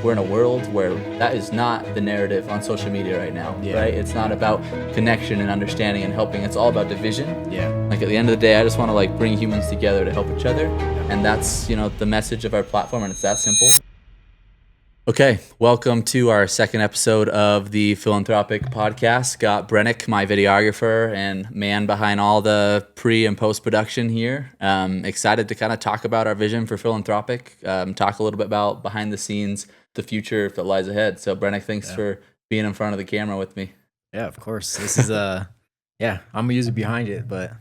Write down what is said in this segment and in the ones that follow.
we're in a world where that is not the narrative on social media right now, right? It's not about connection and understanding and helping. It's all about division. Like at the end of the day, I just want to like bring humans together to help each other. And that's, you know, the message of our platform, and it's that simple. Okay, welcome to our second episode of the Philanthropic podcast. Got Brennick, my videographer and man behind all the pre and post production here. Excited to kind of talk about our vision for Philanthropic, talk a little bit about behind the scenes, the future that lies ahead. So Brennick, thanks for being in front of the camera with me. Yeah, of course. This is I'm usually behind it, but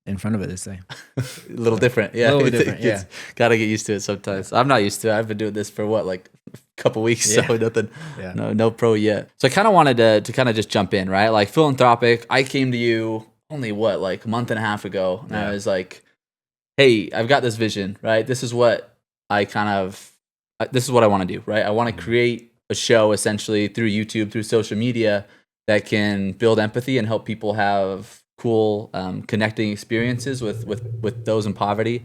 in front of it this time. A little different. Yeah. A little different, Got to get used to it sometimes. I'm not used to it. I've been doing this for like a couple weeks, so nothing, no pro yet. So I kind of wanted to kind of just jump in, right? Like Philanthropic, I came to you only like a month and a half ago, and I was like, hey, I've got this vision, right? This is what I want to do, right? I want to create a show essentially through YouTube, through social media that can build empathy and help people have cool connecting experiences with those in poverty,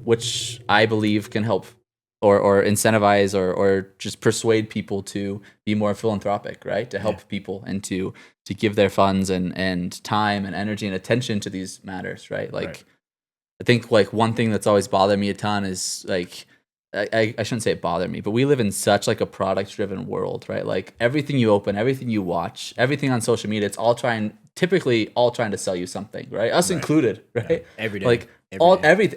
which I believe can help or incentivize or just persuade people to be more philanthropic, right? To help people and to give their funds and time and energy and attention to these matters, right? Like I think like one thing that's always bothered me a ton is like I shouldn't say it bothered me, but we live in such like a product-driven world, right? Like everything you open, everything you watch, everything on social media, it's typically all trying to sell you something, right? Us included, right? Yeah. Every day. Like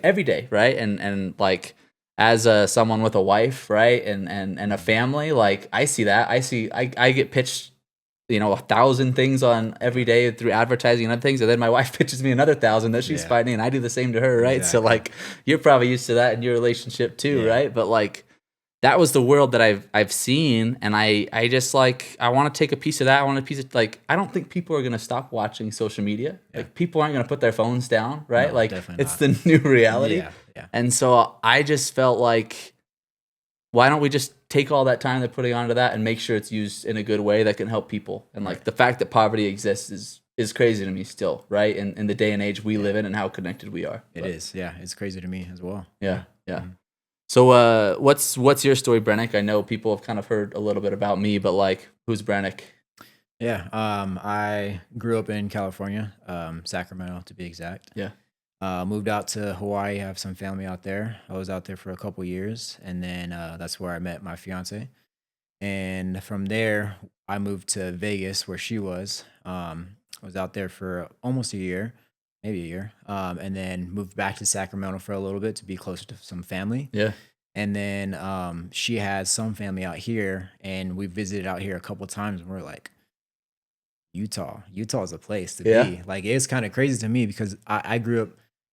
every day, right? And like as someone with a wife, right? And a family, like I see that. I get pitched, 1,000 things on every day through advertising and other things, and then my wife pitches me another 1,000 that she's finding, and I do the same to her, right? Exactly. So like you're probably used to that in your relationship too, right? But like that was the world that I've seen, and I just like I want to take a piece of that. I want a piece of like I don't think people are gonna stop watching social media. Like people aren't gonna put their phones down, right? No, like it's the new reality. And so I just felt like, why don't we just take all that time they're putting onto that and make sure it's used in a good way that can help people? And like the fact that poverty exists is crazy to me still, right? In the day and age we live in and how connected we are. It is, it's crazy to me as well. Yeah. So what's your story, Brennick? I know people have kind of heard a little bit about me, but like who's Brennick? I grew up in California, Sacramento to be exact. Moved out to Hawaii. I have some family out there. I was out there for a couple years, and then that's where I met my fiance. And from there, I moved to Vegas, where she was. I was out there for almost a year, maybe a year, and then moved back to Sacramento for a little bit to be closer to some family. And then she has some family out here, and we visited out here a couple times, and we're like, Utah is a place to be. Like, it's kind of crazy to me because I grew up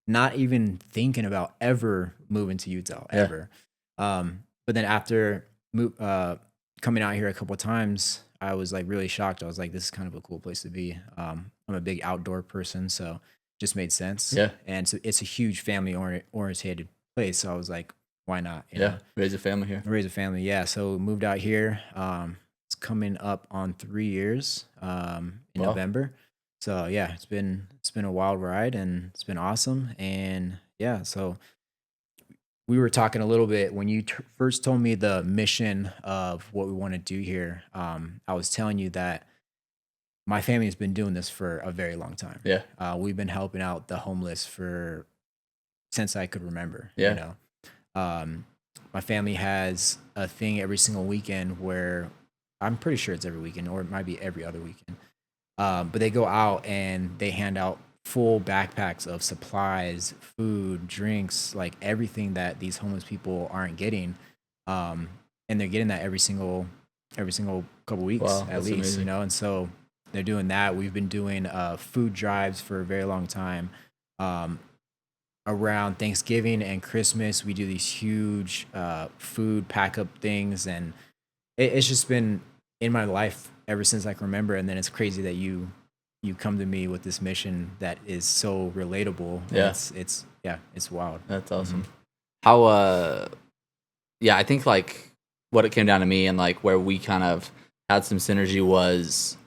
not even thinking about ever moving to Utah, ever. But then after coming out here a couple of times, I was like really shocked. I was like, this is kind of a cool place to be. I'm a big outdoor person, so it just made sense. And so it's a huge family oriented place. So I was like, why not? You know? Raise a family here. Raise a family, So moved out here. It's coming up on 3 years in November. So it's been a wild ride, and it's been awesome. And so we were talking a little bit when you first told me the mission of what we want to do here. I was telling you that my family has been doing this for a very long time. We've been helping out the homeless since I could remember. My family has a thing every single weekend where I'm pretty sure it's every weekend, or it might be every other weekend. But they go out and they hand out full backpacks of supplies, food, drinks, like everything that these homeless people aren't getting. And they're getting that every single couple weeks at least, amazing. And so they're doing that. We've been doing food drives for a very long time. Around Thanksgiving and Christmas, we do these huge food pack up things, and it's just been in my life ever since I can remember. And then it's crazy that you come to me with this mission that is so relatable. It's wild. That's awesome. How I think like what it came down to me and like where we kind of had some synergy was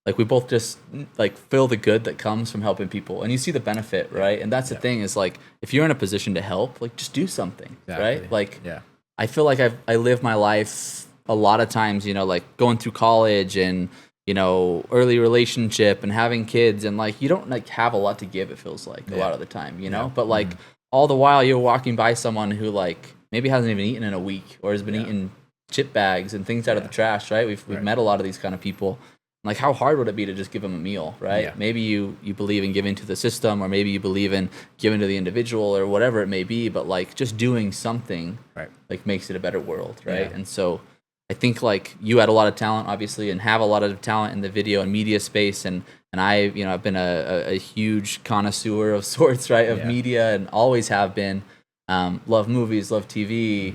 like we both just like feel the good that comes from helping people, and you see the benefit, right? And that's the thing is like if you're in a position to help, like just do something, right? Like I feel like I live my life a lot of times, you know, like going through college and, you know, early relationship and having kids, and like you don't like have a lot to give, it feels like a lot of the time, you know, but like all the while you're walking by someone who like maybe hasn't even eaten in a week or has been eating chip bags and things out of the trash, right? We've met a lot of these kind of people. Like, how hard would it be to just give them a meal, right? Yeah. Maybe you believe in giving to the system, or maybe you believe in giving to the individual, or whatever it may be, but like just doing something like makes it a better world, right? Yeah. And so I think like you had a lot of talent, obviously, and have a lot of talent in the video and media space, and I, you know, I've been a huge connoisseur of sorts, right, of media, and always have been. Love movies, love TV,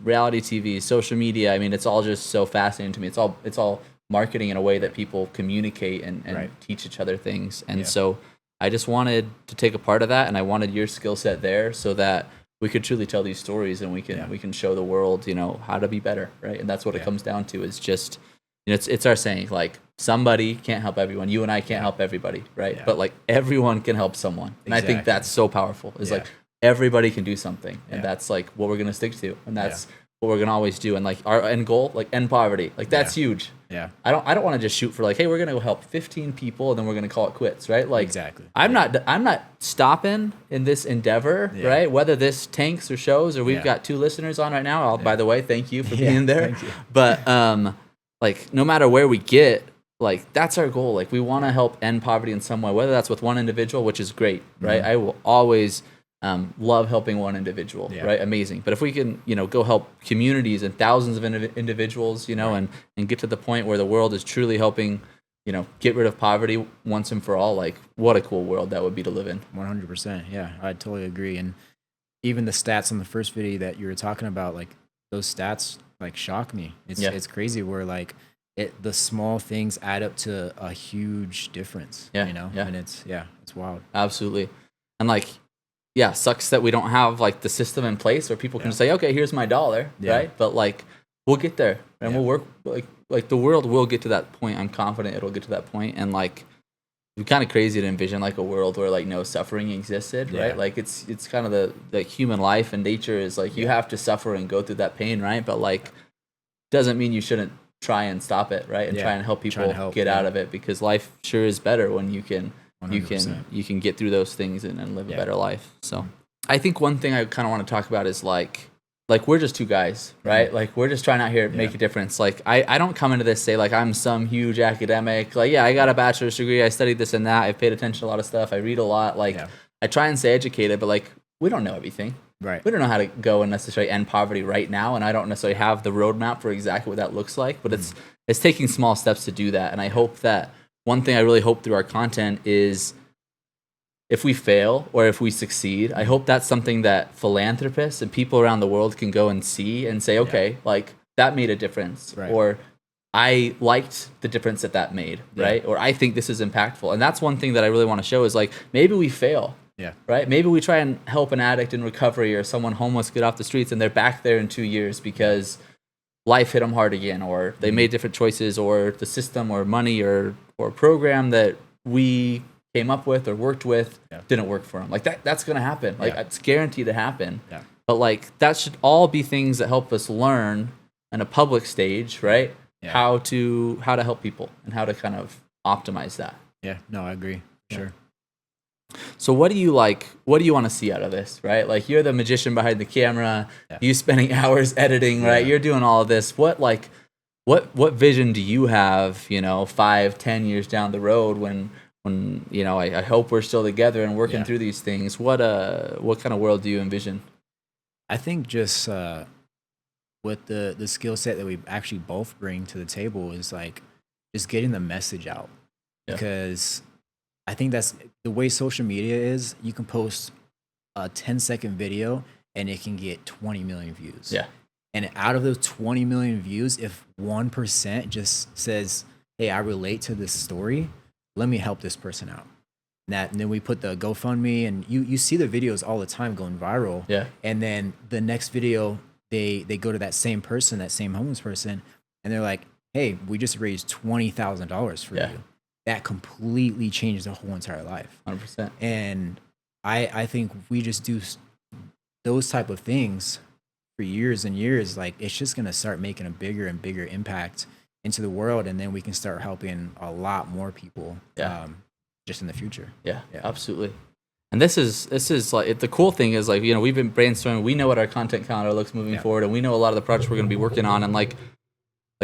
reality TV, social media. I mean, it's all just so fascinating to me. It's all marketing in a way that people communicate and teach each other things. And so I just wanted to take a part of that, and I wanted your skill set there so that we could truly tell these stories, and we can show the world, you know, how to be better, right? And that's what it comes down to, is just, you know, it's our saying, like, somebody can't help everyone. You and I can't help everybody, right? Yeah. But like everyone can help someone. And I think that's so powerful. It's like everybody can do something, and that's like what we're going to stick to. And that's what we're going to always do. And like our end goal, like end poverty, like that's huge. Yeah. I don't want to just shoot for like, hey, we're going to go help 15 people and then we're going to call it quits, right? Like exactly. I'm not stopping in this endeavor, right? Whether this tanks or shows, or we've got 2 listeners on right now. By the way, thank you for being there. Thank you. But like no matter where we get, like that's our goal. Like we want to help end poverty in some way, whether that's with one individual, which is great, right? I will always love helping one individual, right? Amazing. But if we can, you know, go help communities and thousands of individuals, you know, and get to the point where the world is truly helping, you know, get rid of poverty once and for all, like what a cool world that would be to live in. 100%. Yeah, I totally agree. And even the stats on the first video that you were talking about, like those stats like shock me. It's crazy where like the small things add up to a huge difference, you know? And it's wild. Absolutely. And like, sucks that we don't have like the system in place where people can say, okay, here's my dollar, right? But like, we'll get there, and we'll work, like the world will get to that point. I'm confident it'll get to that point. And like, it's kind of crazy to envision like a world where like no suffering existed, right? Like it's kind of the human life and nature is like, you have to suffer and go through that pain, right? But like, doesn't mean you shouldn't try and stop it, right? And try and help people get out of it, because life sure is better when you can 100%. you can get through those things and live a better life. So I think one thing I kind of want to talk about is like we're just 2 guys, right? Like we're just trying out here to make a difference. Like I don't come into this say like I'm some huge academic, like I got a bachelor's degree, I studied this and that, I've paid attention to a lot of stuff, I read a lot, like I try and stay educated, but like we don't know everything. Right. We don't know how to go and necessarily end poverty right now, and I don't necessarily have the roadmap for exactly what that looks like, but it's taking small steps to do that. And I hope that one thing I really hope through our content is if we fail or if we succeed, I hope that's something that philanthropists and people around the world can go and see and say, okay, like that made a difference, or I liked the difference that made, right? Or I think this is impactful. And that's one thing that I really want to show is like, maybe we fail. Yeah. Right. Maybe we try and help an addict in recovery or someone homeless get off the streets, and they're back there in 2 years because life hit them hard again, or they made different choices, or the system or money or program that we came up with or worked with didn't work for them. Like that's going to happen. Like it's guaranteed to happen. Yeah. But like that should all be things that help us learn on a public stage, right? Yeah. How to help people and how to kind of optimize that. Yeah. No, I agree. Sure. So what do you want to see out of this, right? Like you're the magician behind the camera, you spending hours editing, right? You're doing all of this. What vision do you have, you know, 5-10 years down the road when you know, I hope we're still together and working through these things. What kind of world do you envision? I think just with the skill set that we actually both bring to the table is like just getting the message out. Because I think that's the way social media is. You can post a 10-second video and it can get 20 million views. Yeah. And out of those 20 million views, if 1% just says, hey, I relate to this story, let me help this person out. And then we put the GoFundMe, and you see the videos all the time going viral. Yeah. And then the next video, they go to that same person, that same homeless person, and they're like, hey, we just raised $20,000 for you. That completely changes the whole entire life. 100%. And I think we just do those type of things for years and years, like it's just gonna start making a bigger and bigger impact into the world, and then we can start helping a lot more people. Just in the future. Yeah, absolutely. And this is like the cool thing is like, you know, we've been brainstorming. We know what our content calendar looks moving forward, and we know a lot of the projects we're going to be working on. And like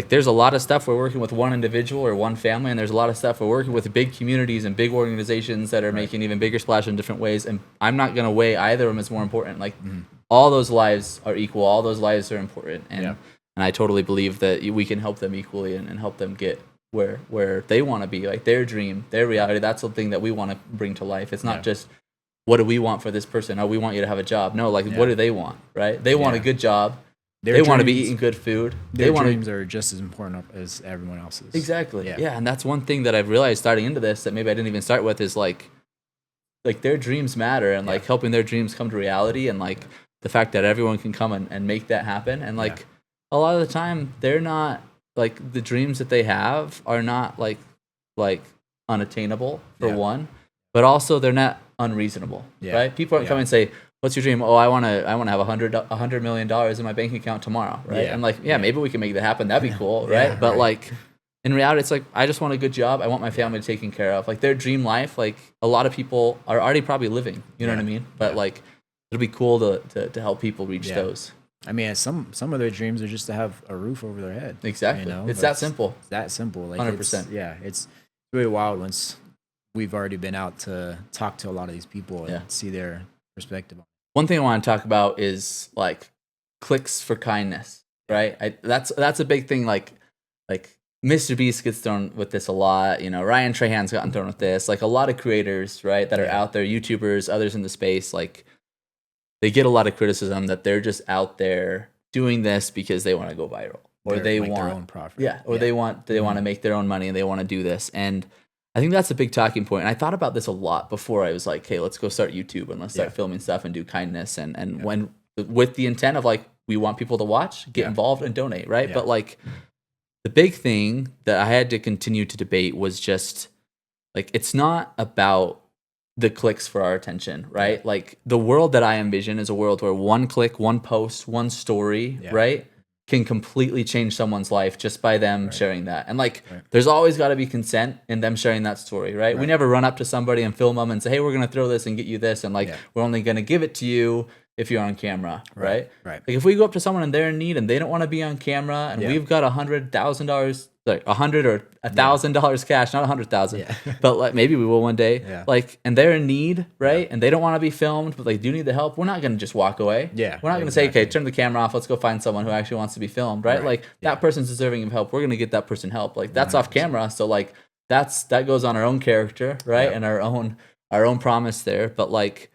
there's a lot of stuff we're working with one individual or one family, and there's a lot of stuff we're working with big communities and big organizations that are making even bigger splash in different ways. And I'm not going to weigh either of them as more important. Like all those lives are equal. All those lives are important. And I totally believe that we can help them equally and help them get where they want to be, like their dream, their reality. That's the thing that we want to bring to life. It's not just what do we want for this person? Oh, we want you to have a job. No, like what do they want, right? They want a good job. They want to be eating good food. Their dreams are just as important as everyone else's. Exactly. Yeah, and that's one thing that I've realized starting into this that maybe I didn't even start with is like their dreams matter, and like helping their dreams come to reality, and like the fact that everyone can come and make that happen. And like a lot of the time they're not like the dreams that they have are not like unattainable for one, but also they're not unreasonable, right? People aren't coming and say, "What's your dream?" Oh, I want to have $100 million in my bank account tomorrow, right? I'm like, maybe we can make that happen. That'd be cool, right? But like in reality, it's like I just want a good job. I want my family taken care of. Like their dream life, like a lot of people are already probably living. You know what I mean? But like it'll be cool to help people reach those. I mean, some of their dreams are just to have a roof over their head. Exactly. You know? It's that simple. It's that simple. Like 100%. It's really wild once we've already been out to talk to a lot of these people and see their perspective. One thing I want to talk about is like clicks for kindness, right? That's a big thing. Like Mr. Beast gets thrown with this a lot. You know, Ryan Trahan's gotten thrown with this. Like a lot of creators, right, that are out there, YouTubers, others in the space, like they get a lot of criticism that they're just out there doing this because they want to go viral, or they want their own profit. They want to make their own money and they want to do this. And I think that's a big talking point. And I thought about this a lot before I was like, hey, let's go start YouTube and let's start filming stuff and do kindness. And when with the intent of like, we want people to watch, get involved and donate, right? But like the big thing that I had to continue to debate was just like, it's not about the clicks for our attention, right? Like the world that I envision is a world where one click, one post, one story, right, can completely change someone's life just by them sharing that. And like, there's always got to be consent in them sharing that story, right? We never run up to somebody and film them and say, hey, we're going to throw this and get you this. And like, we're only going to give it to you if you're on camera, right? Like if we go up to someone and they're in need and they don't want to be on camera and we've got $100,000, like $100 or $1,000 cash, not 100,000, but like maybe we will one day. Like, and they're in need, right? And they don't want to be filmed, but they do need the help. We're not going to just walk away. We're not going to say, okay, turn the camera off. Let's go find someone who actually wants to be filmed, right? Like that person's deserving of help. We're going to get that person help. Like that's 100%. Off camera, so like that goes on our own character, right? And our own promise there. But like,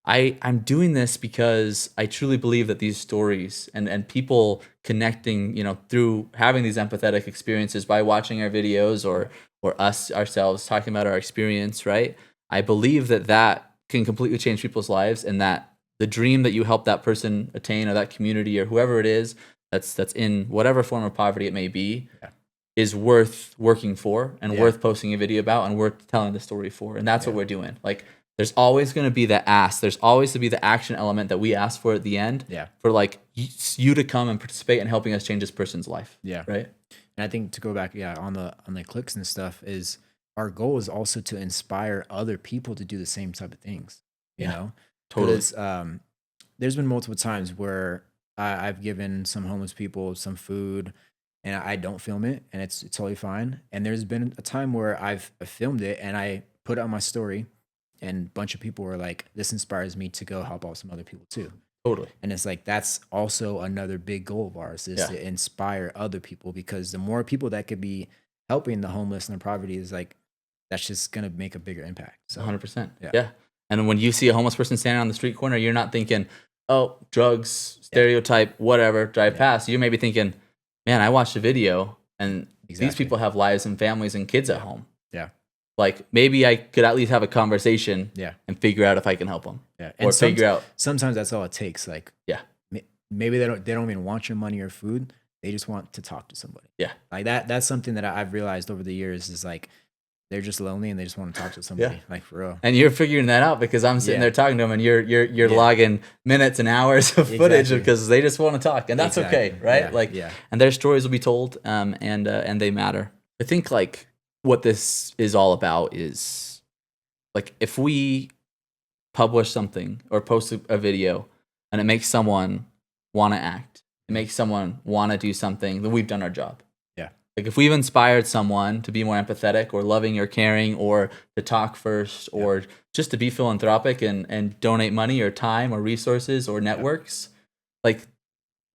I'm doing this because I truly believe that these stories and people connecting, you know, through having these empathetic experiences by watching our videos or us ourselves talking about our experience, right? I believe that can completely change people's lives, and that the dream that you help that person attain, or that community or whoever it is that's in whatever form of poverty it may be, is worth working for and worth posting a video about and worth telling the story for. And that's what we're doing. Like, there's always going to be the ask. There's always to be the action element that we ask for at the end. For like you to come and participate in helping us change this person's life. Right. And I think to go back, on the clicks and stuff, is our goal is also to inspire other people to do the same type of things. You know, totally. Because there's been multiple times where I've given some homeless people some food, and I don't film it, and it's totally fine. And there's been a time where I've filmed it and I put it on my story. And a bunch of people were like, this inspires me to go help out some other people too. Totally. And it's like, that's also another big goal of ours, is to inspire other people, because the more people that could be helping the homeless and the poverty, is like, that's just going to make a bigger impact. So 100%. Yeah. And when you see a homeless person standing on the street corner, you're not thinking, oh, drugs, stereotype, whatever, drive past. You're maybe thinking, man, I watched a video and these people have lives and families and kids at home. Like, maybe I could at least have a conversation and figure out if I can help them. Or figure out. Sometimes that's all it takes. Like, maybe they don't even want your money or food. They just want to talk to somebody. Like that's something that I've realized over the years, is like, they're just lonely and they just want to talk to somebody, like for real. And you're figuring that out because I'm sitting there talking to them, and you're logging minutes and hours of footage because they just want to talk, and that's okay, right? And their stories will be told, and they matter. I think like what this is all about is like if we publish something or post a video and it makes someone want to act, it makes someone want to do something, then we've done our job. Like if we've inspired someone to be more empathetic or loving or caring or to talk first or just to be philanthropic and donate money or time or resources or networks, like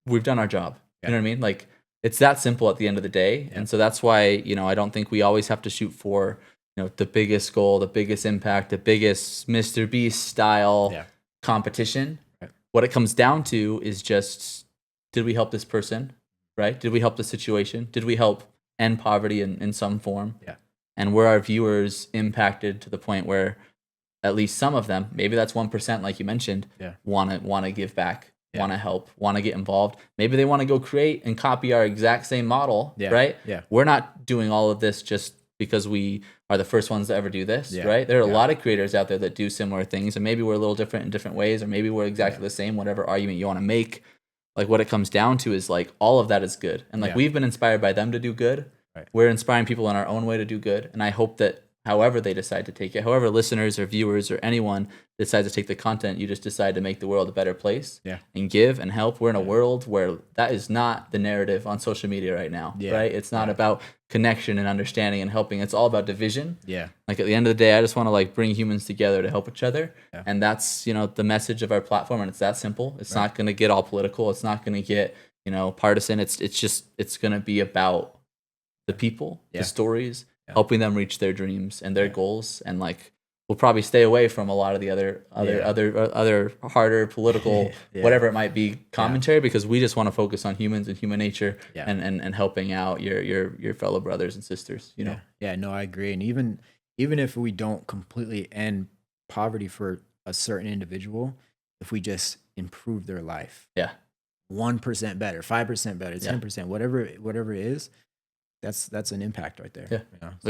we've done our job. You know what I mean? Like it's that simple at the end of the day. And so that's why, I don't think we always have to shoot for, the biggest goal, the biggest impact, the biggest Mr. Beast style competition. What it comes down to is just, did we help this person? Right? Did we help the situation? Did we help end poverty in some form? And were our viewers impacted to the point where at least some of them, maybe that's 1%, like you mentioned, want to give back, want to help, want to get involved. Maybe they want to go create and copy our exact same model, right? We're not doing all of this just because we are the first ones to ever do this, right? There are a lot of creators out there that do similar things, and maybe we're a little different in different ways, or maybe we're exactly the same, whatever argument you want to make. Like what it comes down to is like all of that is good. And like we've been inspired by them to do good. We're inspiring people in our own way to do good. And I hope that however they decide to take it, however listeners or viewers or anyone decides to take the content, you just decide to make the world a better place and give and help. We're in a world where that is not the narrative on social media right now, right? It's not about connection and understanding and helping. It's all about division. Like at the end of the day, I just want to like bring humans together to help each other. And that's, the message of our platform. And it's that simple. It's not going to get all political. It's not going to get, partisan. It's going to be about the people, the stories, helping them reach their dreams and their goals. And like, we'll probably stay away from a lot of the other harder political, whatever it might be, commentary, because we just want to focus on humans and human nature and helping out your fellow brothers and sisters, know? No, I agree. And even if we don't completely end poverty for a certain individual, if we just improve their life, 1% better, 5% better, 10%, whatever it is, that's an impact right there. So.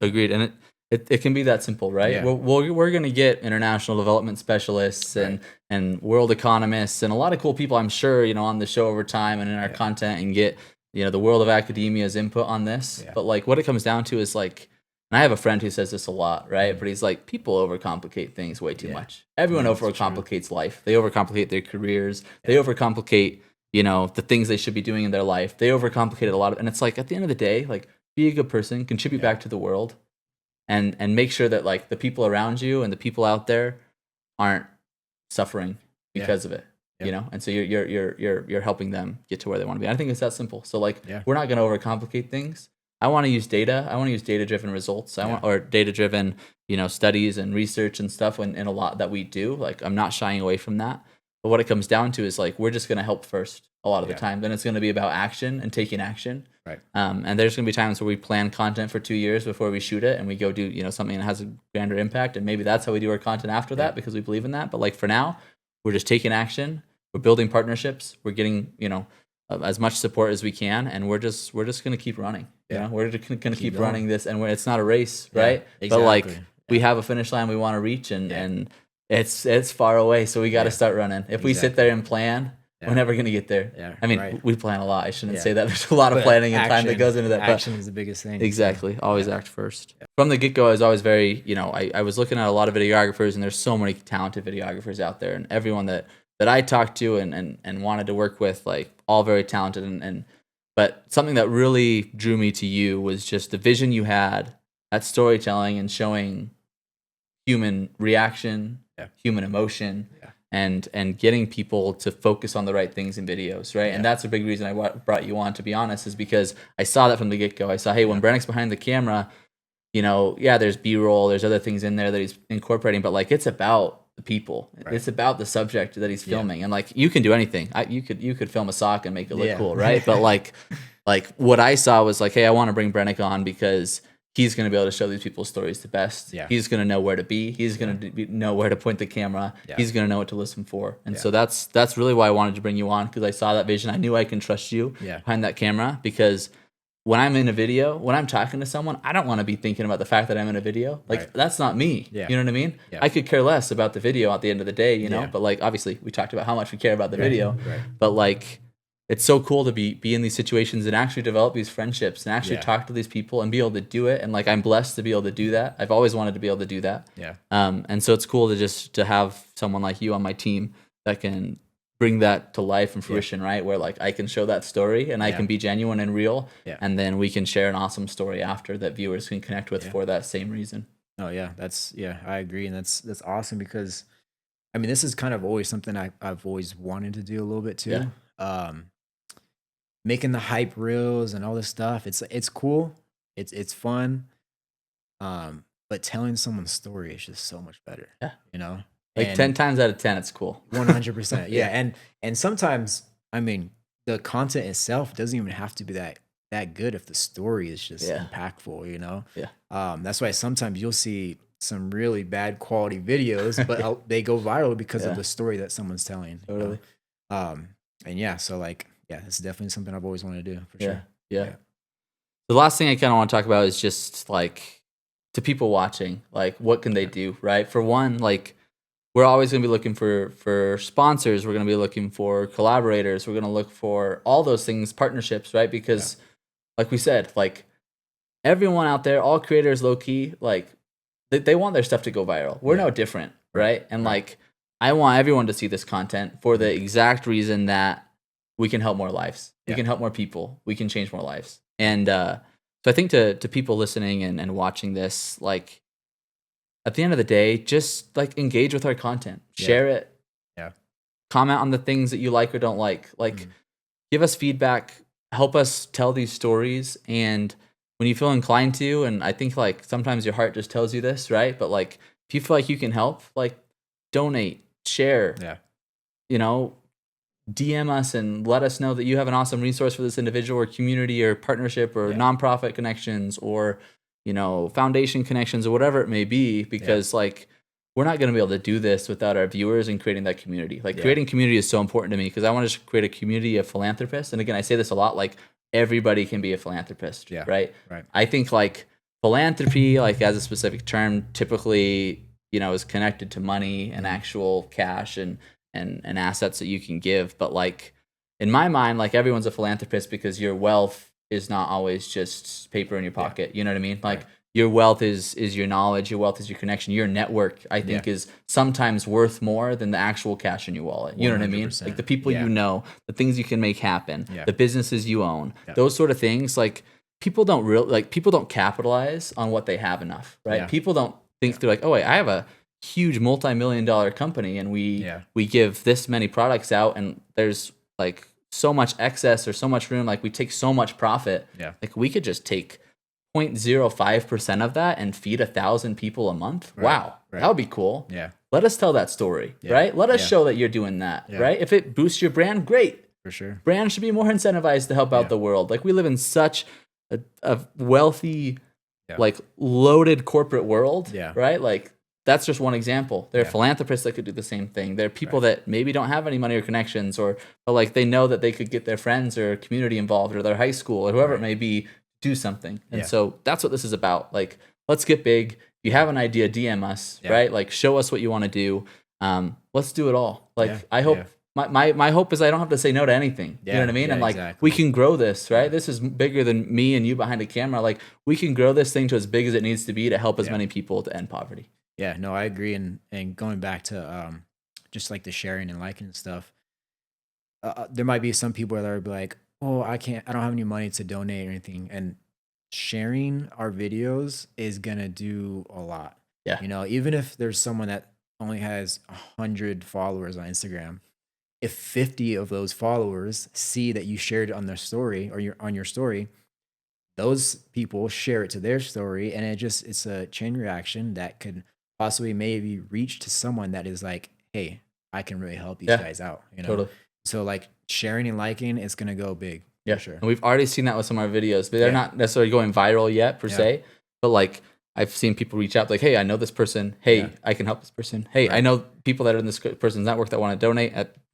Agreed. And it can be that simple, right? We're going to get international development specialists and world economists and a lot of cool people, I'm sure, on the show over time and in our content, and get, the world of academia's input on this. But like what it comes down to is like, and I have a friend who says this a lot, right? But he's like, people overcomplicate things way too much. Everyone overcomplicates life. They overcomplicate their careers. They overcomplicate, the things they should be doing in their life. They overcomplicate it a lot. And it's like, at the end of the day, like, be a good person, contribute back to the world, and make sure that like the people around you and the people out there aren't suffering because of it. And so you're helping them get to where they want to be. I think it's that simple. So like, we're not going to overcomplicate things. I want to use data. I want to use data-driven results. Or data-driven, studies and research and stuff in a lot that we do. Like, I'm not shying away from that. But what it comes down to is like, we're just going to help first a lot of the time. Then it's going to be about action and taking action. And there's going to be times where we plan content for 2 years before we shoot it, and we go do, something that has a grander impact. And maybe that's how we do our content after that, because we believe in that. But like for now, we're just taking action. We're building partnerships. We're getting, as much support as we can. And we're just going to keep running. We're just going to keep running this. And it's not a race, right? Exactly. But like we have a finish line we want to reach, and it's far away. So we got to start running. If we sit there and plan, we're never going to get there. I mean, we plan a lot. I shouldn't say that. There's a lot of planning and time that goes into that. Action is the biggest thing. Exactly. Always act first. From the get-go, I was always very, I was looking at a lot of videographers, and there's so many talented videographers out there, and everyone that I talked to and wanted to work with, like, all very talented. But something that really drew me to you was just the vision you had at storytelling and showing human reaction, human emotion, and getting people to focus on the right things in videos, right? And that's a big reason I brought you on, to be honest, is because I saw that from the get-go. I saw, hey, when Brennick's behind the camera, there's B-roll, there's other things in there that he's incorporating, but like, it's about the people. It's about the subject that he's filming. And like, you can do anything. You could film a sock and make it look cool, right? But like what I saw was like, hey, I want to bring Brennick on because he's going to be able to show these people's stories the best. He's going to know where to be. He's going to know where to point the camera. He's going to know what to listen for. And so that's really why I wanted to bring you on, because I saw that vision. I knew I can trust you behind that camera, because when I'm in a video, when I'm talking to someone, I don't want to be thinking about the fact that I'm in a video. Like that's not me. Yeah. You know what I mean? Yeah. I could care less about the video at the end of the day, you know, but like, obviously we talked about how much we care about the video, but like, it's so cool to be in these situations and actually develop these friendships and actually talk to these people and be able to do it. And like, I'm blessed to be able to do that. I've always wanted to be able to do that. Yeah. And so it's cool to have someone like you on my team that can bring that to life and fruition, right? Where like I can show that story and I can be genuine and real. Yeah. And then we can share an awesome story after that viewers can connect with for that same reason. Oh yeah. I agree. And that's awesome because I mean, this is kind of always something I've always wanted to do a little bit too. Yeah. Making the hype reels and all this stuff. It's cool. It's fun. But telling someone's story is just so much better. Yeah. You know? Like 10 times out of 10, it's cool. 100%. Yeah. And sometimes, I mean, the content itself doesn't even have to be that good if the story is just impactful, you know? Yeah. That's why sometimes you'll see some really bad quality videos, but they go viral because of the story that someone's telling. Totally. You know? And yeah, so like, yeah, it's definitely something I've always wanted to do for sure. Yeah. The last thing I kind of want to talk about is just like to people watching, like what can they do, right? For one, like we're always going to be looking for sponsors. We're going to be looking for collaborators. We're going to look for all those things, partnerships, right? Because like we said, like everyone out there, all creators low key, like they want their stuff to go viral. We're no different, right? And like I want everyone to see this content for the exact reason that we can help more lives. We can help more people. We can change more lives. And so I think to people listening and watching this, like at the end of the day, just like engage with our content, share it, comment on the things that you like or don't like, give us feedback, help us tell these stories. And when you feel inclined to, and I think like sometimes your heart just tells you this, right? But like if you feel like you can help, like donate, share, you know, DM us and let us know that you have an awesome resource for this individual or community or partnership or nonprofit connections or, you know, foundation connections or whatever it may be, because like we're not going to be able to do this without our viewers and creating that community. Like creating community is so important to me because I want to create a community of philanthropists. And again, I say this a lot, like everybody can be a philanthropist, right? I think like philanthropy, like as a specific term, typically, you know, is connected to money and actual cash and assets that you can give. But like in my mind, like everyone's a philanthropist because your wealth is not always just paper in your pocket. You know what I mean? Like your wealth is your knowledge, your wealth is your connection, your network, I think is sometimes worth more than the actual cash in your wallet. You know what I mean? Like the people you know, the things you can make happen, the businesses you own, those sort of things. Like people don't capitalize on what they have enough, right? People don't think through like, oh wait, I have a huge multi-million-dollar company and we give this many products out and there's like so much excess or so much room, like we take so much profit. Like we could just take 0.05% of that and feed 1,000 people a month. Wow. That would be cool. Let us tell that story, right? Let us show that you're doing that, right? If it boosts your brand, great. For sure. Brands should be more incentivized to help out the world. Like we live in such a wealthy, like loaded corporate world, right? Like that's just one example. There are philanthropists that could do the same thing. There are people that maybe don't have any money or connections, but like they know that they could get their friends or community involved or their high school or whoever it may be, do something. And so that's what this is about. Like, let's get big. If you have an idea, DM us, right? Like show us what you want to do. Let's do it all. Like I hope my hope is I don't have to say no to anything. You know what I mean? And like we can grow this, right? This is bigger than me and you behind a camera. Like we can grow this thing to as big as it needs to be to help as many people to end poverty. Yeah, no, I agree. And going back to just like the sharing and liking and stuff, there might be some people that are like, oh, I don't have any money to donate or anything. And sharing our videos is going to do a lot. Yeah. You know, even if there's someone that only has 100 followers on Instagram, if 50 of those followers see that you shared it on their story or on your story, those people share it to their story. And it's a chain reaction that could possibly maybe reach to someone that is like, hey, I can really help these guys out, you know? Totally. So like sharing and liking, it's going to go big. Yeah, for sure. And we've already seen that with some of our videos, but they're not necessarily going viral yet per se, but like I've seen people reach out like, hey, I know this person. Hey, I can help this person. Hey, I know people that are in this person's network that want to donate.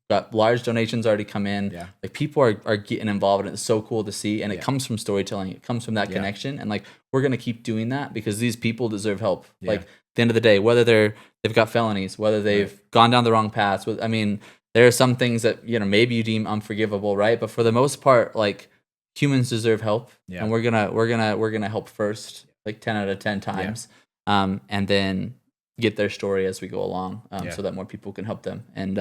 got large donations already come in. Yeah. Like people are getting involved, and it's so cool to see. And it comes from storytelling. It comes from that connection. And like we're gonna keep doing that because these people deserve help. Like at the end of the day, whether they've got felonies, whether they've gone down the wrong paths. I mean, there are some things that maybe you deem unforgivable, right? But for the most part, like humans deserve help, and we're gonna help first, like 10 out of 10 times, and then get their story as we go along, so that more people can help them. And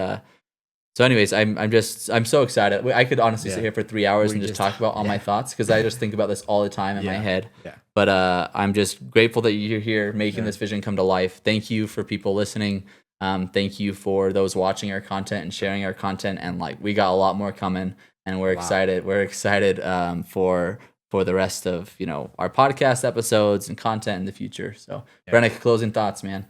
so anyways, I'm so excited. I could honestly sit here for 3 hours and just talk about all my thoughts, because I just think about this all the time in my head. But I'm just grateful that you're here making this vision come to life. Thank you for people listening. Thank you for those watching our content and sharing our content. And like, we got a lot more coming, and we're excited. We're excited for the rest of our podcast episodes and content in the future. So Brennick, closing thoughts, man.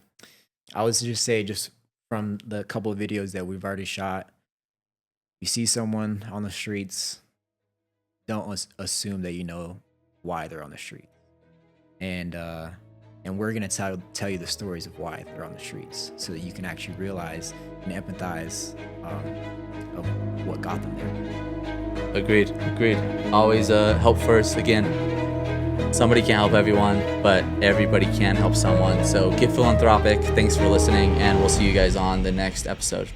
I would just say, just from the couple of videos that we've already shot, you see someone on the streets, don't assume that you know why they're on the street. And we're going to tell you the stories of why they're on the streets, so that you can actually realize and empathize of what got them there. Agreed. Always help first. Again, somebody can't help everyone, but everybody can help someone. So get philanthropic. Thanks for listening, and we'll see you guys on the next episode.